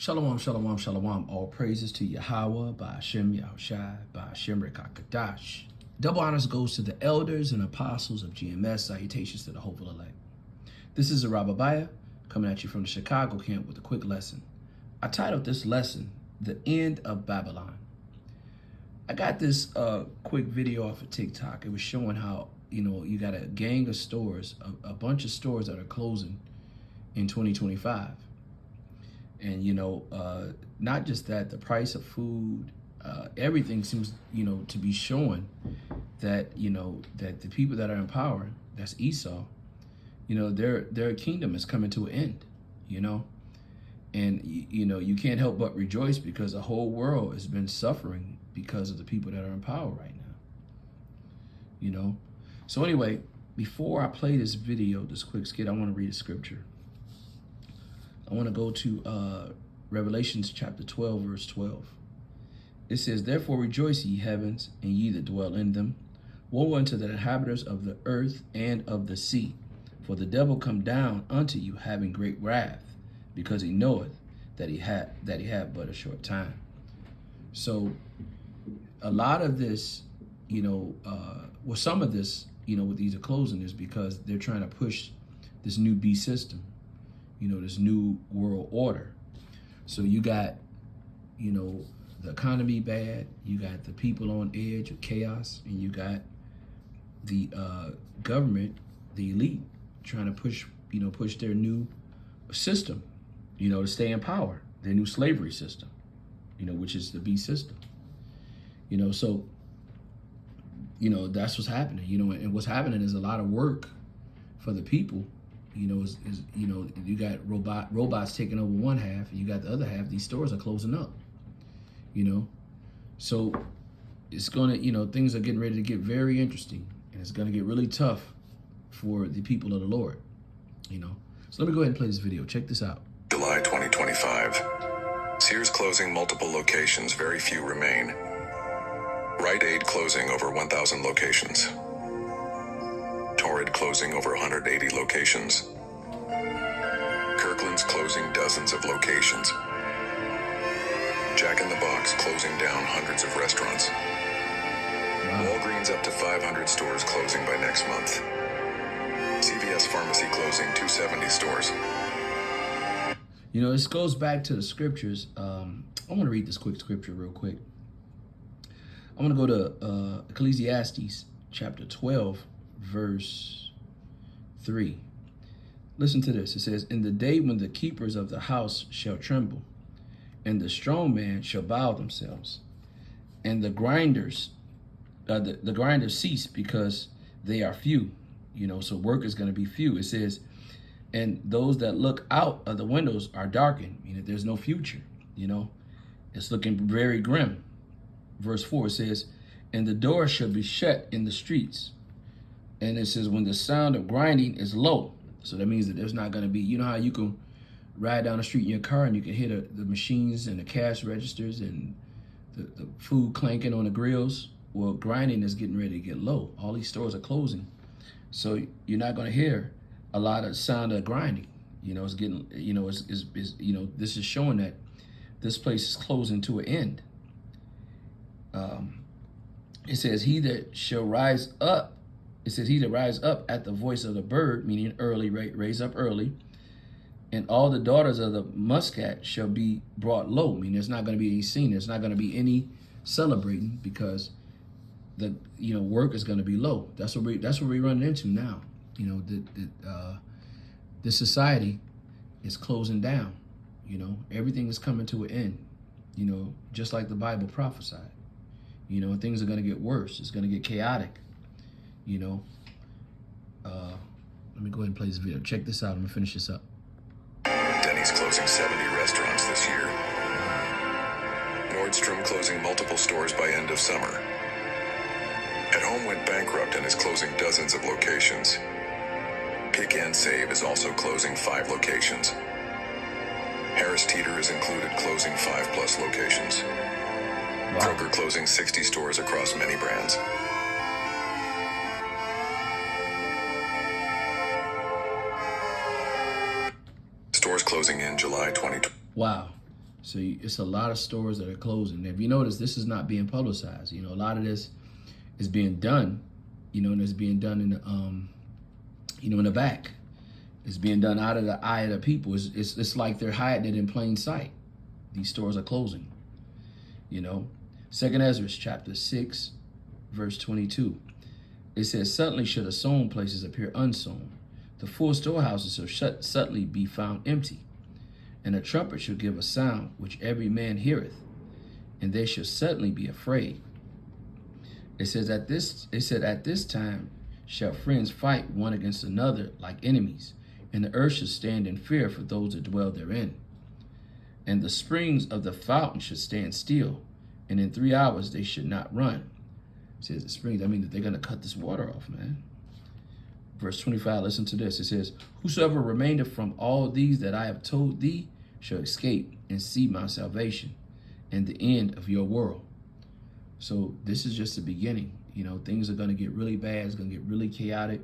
Shalom, shalom, shalom. All praises to Yahweh, by Hashem Yahushai, by Hashem Rekakadash. Double honors goes to the elders and apostles of GMS. Salutations to the hopeful elect. This is Arababiah coming at you from the Chicago camp with a quick lesson. I titled this lesson, The End of Babylon. I got this quick video off of TikTok. It was showing how, you got a gang of stores, a bunch of stores that are closing in 2025. And, not just that, the price of food, everything seems, to be showing that, that the people that are in power, that's Esau, their kingdom is coming to an end, And, you can't help but rejoice because the whole world has been suffering because of the people that are in power right now, So anyway, before I play this video, this quick skit, I want to read a scripture. I want to go to Revelations chapter 12, verse 12. It says, "Therefore rejoice, ye heavens, and ye that dwell in them. Woe unto the inhabitants of the earth and of the sea. For the devil come down unto you, having great wrath, because he knoweth that he had but a short time." So a lot of this, some of this, with these are closing is because they're trying to push this new beast system. This new world order. So you got, the economy bad, you got the people on edge of chaos, and you got the government, the elite, trying to push their new system, to stay in power, their new slavery system, which is the beast system. So, that's what's happening, and what's happening is a lot of work for the people. You got robots taking over one half, and you got the other half. These stores are closing up, So it's gonna, things are getting ready to get very interesting, and it's gonna get really tough for the people of the Lord, So let me go ahead and play this video. Check this out. July 2025. Sears closing multiple locations, very few remain. Rite Aid closing over 1,000 locations. Torrid closing over 180 locations. Kirkland's closing dozens of locations. Jack in the Box closing down hundreds of restaurants. Wow. Walgreens up to 500 stores closing by next month. CVS Pharmacy closing 270 stores. This goes back to the scriptures. I want to read this quick scripture real quick. I'm going to go to Ecclesiastes chapter 12, verse 3. Listen to this. It says, "In the day when the keepers of the house shall tremble, and the strong man shall bow themselves, and the grinders cease because they are few." So work is going to be few. It says, "And those that look out of the windows are darkened," meaning there's no future. It's looking very grim. Verse 4 says, "And the door shall be shut in the streets." And it says, "When the sound of grinding is low." So that means that there's not going to be, how you can ride down the street in your car and you can hear the machines and the cash registers and the food clanking on the grills. Well, grinding is getting ready to get low. All these stores are closing. So you're not going to hear a lot of sound of grinding. It's getting, this is showing that this place is closing to an end. It says, "He that shall rise up," it says, "he that rise up at the voice of the bird," meaning early, raise up early, "and all the daughters of the muscat shall be brought low," meaning there's not going to be any scene, there's not going to be any celebrating because the work is going to be low. That's what we're running into now. The society is closing down. Everything is coming to an end. Just like the Bible prophesied. Things are going to get worse. It's going to get chaotic. Let me go ahead and play this video. Check this out. I'm going to finish this up. Denny's closing 70 restaurants this year. Nordstrom closing multiple stores by end of summer. At Home went bankrupt and is closing dozens of locations. Pick and Save is also closing 5 locations. Harris Teeter is included, closing 5+ locations. Wow. Kroger closing 60 stores across many brands. Stores closing in July 2020. Wow. So it's a lot of stores that are closing. If you notice, this is not being publicized. A lot of this is being done, and it's being done in the, in the back. It's being done out of the eye of the people. It's like they're hiding it in plain sight. These stores are closing. 2nd Ezra chapter 6, verse 22. It says, suddenly shall the sown places appear unsown. The full storehouses shall suddenly be found empty. And a trumpet shall give a sound which every man heareth, and they shall suddenly be afraid. It said, at this time shall friends fight one against another like enemies, and the earth shall stand in fear for those that dwell therein. And the springs of the fountain should stand still, and in 3 hours they should not run. It says the springs, I mean that they're going to cut this water off, man. Verse 25, listen to this. It says, whosoever remaineth from all these that I have told thee shall escape and see my salvation and the end of your world. So this is just the beginning. Things are going to get really bad. It's going to get really chaotic.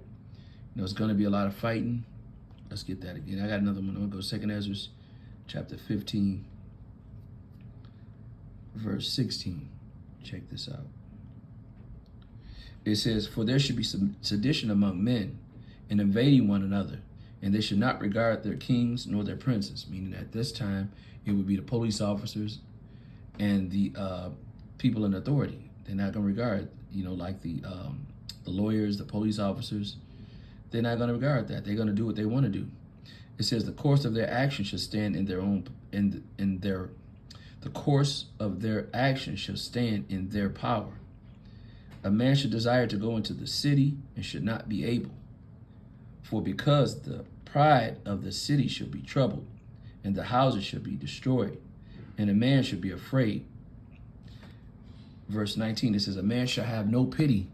It's going to be a lot of fighting. Let's get that again. I got another one. I'm going to go 2nd Ezra chapter 15, verse 16. Check this out. It says, for there should be some sedition among men, and invading one another, and they should not regard their kings nor their princes. Meaning at this time, it would be the police officers and the people in authority. They're not going to regard, like the lawyers, the police officers. They're not going to regard that. They're going to do what they want to do. It says the course of their action should stand in their own, the course of their action shall stand in their power. A man should desire to go into the city and should not be able. For because the pride of the city shall be troubled, and the houses shall be destroyed, and a man should be afraid. Verse 19, it says, a man shall have no pity.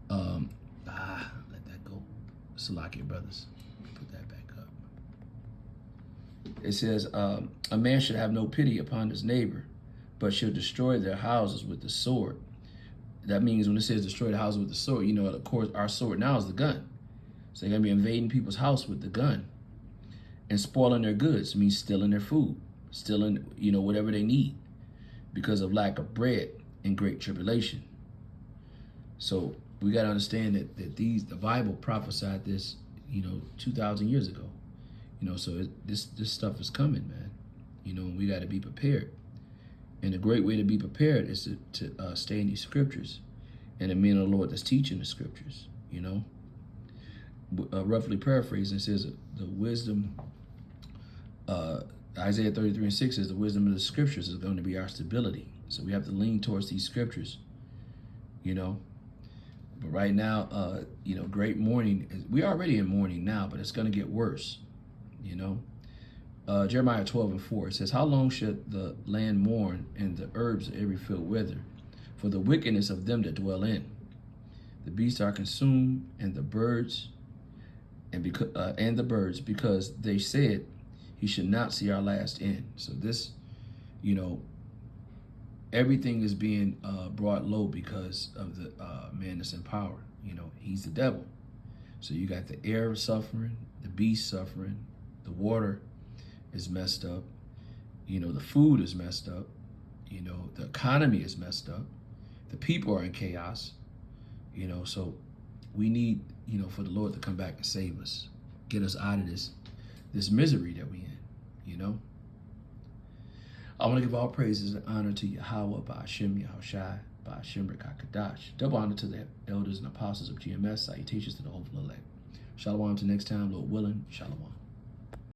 Let that go. Salakia, brothers. Put that back up. It says, a man should have no pity upon his neighbor, but shall destroy their houses with the sword. That means when it says destroy the house with the sword, of course, our sword now is the gun. So they're going to be invading people's house with the gun and spoiling their goods. It means stealing their food, stealing, whatever they need because of lack of bread and great tribulation. So we got to understand that the Bible prophesied this, 2,000 years ago. So this stuff is coming, man. We got to be prepared. And a great way to be prepared is to stay in these scriptures and the men of the Lord that's teaching the scriptures, roughly paraphrasing, it says the wisdom, Isaiah 33:6 says the wisdom of the scriptures is going to be our stability. So we have to lean towards these scriptures, But right now, great mourning. We're already in mourning now, but it's going to get worse, Jeremiah 12:4, it says, how long should the land mourn and the herbs of every field wither? For the wickedness of them that dwell in. The beasts are consumed, and the birds, because they said he should not see our last end. So this, everything is being brought low because of the man that's in power. He's the devil. So you got the air suffering, the beast suffering, the water is messed up, the food is messed up, the economy is messed up, the people are in chaos, so we need, for the Lord to come back and save us, get us out of this misery that we in, I want to give all praises and honor to Yahweh, Ba'ashem, Yahushai, Ba'ashem, Rekakadash. Double honor to the elders and apostles of GMS. Salutations to the overall elect. Shalom to next time, Lord willing. Shalom.